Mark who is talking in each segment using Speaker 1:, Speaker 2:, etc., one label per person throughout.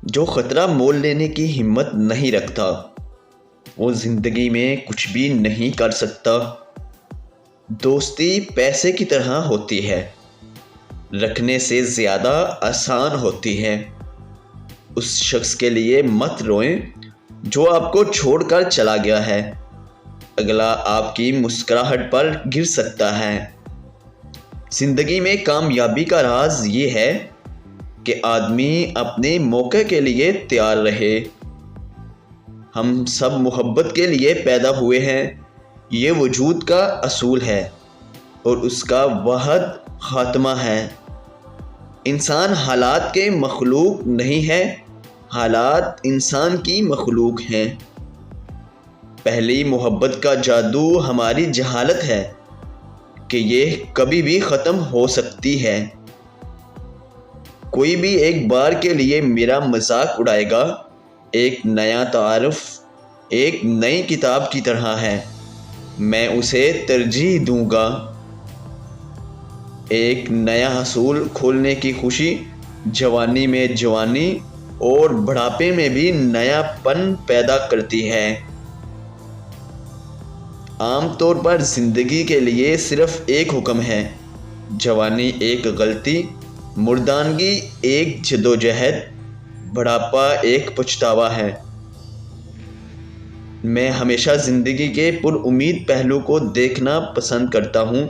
Speaker 1: جو خطرہ مول لینے کی ہمت نہیں رکھتا وہ زندگی میں کچھ بھی نہیں کر سکتا۔ دوستی پیسے کی طرح ہوتی ہے، رکھنے سے زیادہ آسان ہوتی ہے۔ اس شخص کے لیے مت روئیں جو آپ کو چھوڑ کر چلا گیا ہے، اگلا آپ کی مسکراہٹ پر گر سکتا ہے۔ زندگی میں کامیابی کا راز یہ ہے کہ آدمی اپنے موقع کے لیے تیار رہے۔ ہم سب محبت کے لیے پیدا ہوئے ہیں، یہ وجود کا اصول ہے اور اس کا واحد خاتمہ ہے۔ انسان حالات کے مخلوق نہیں ہے، حالات انسان کی مخلوق ہیں۔ پہلی محبت کا جادو ہماری جہالت ہے کہ یہ کبھی بھی ختم ہو سکتی ہے۔ کوئی بھی ایک بار کے لیے میرا مذاق اڑائے گا، ایک نیا تعارف ایک نئی کتاب کی طرح ہے، میں اسے ترجیح دوں گا۔ ایک نیا حصول کھولنے کی خوشی جوانی میں جوانی اور بڑھاپے میں بھی نیا پن پیدا کرتی ہے۔ عام طور پر زندگی کے لیے صرف ایک حکم ہے، جوانی ایک غلطی، مردانگی ایک جدوجہد، بڑھاپا ایک پچھتاوا ہے۔ میں ہمیشہ زندگی کے پر امید پہلو کو دیکھنا پسند کرتا ہوں،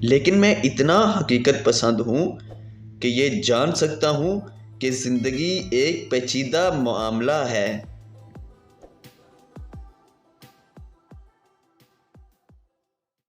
Speaker 1: لیکن میں اتنا حقیقت پسند ہوں کہ یہ جان سکتا ہوں کہ زندگی ایک پیچیدہ معاملہ ہے۔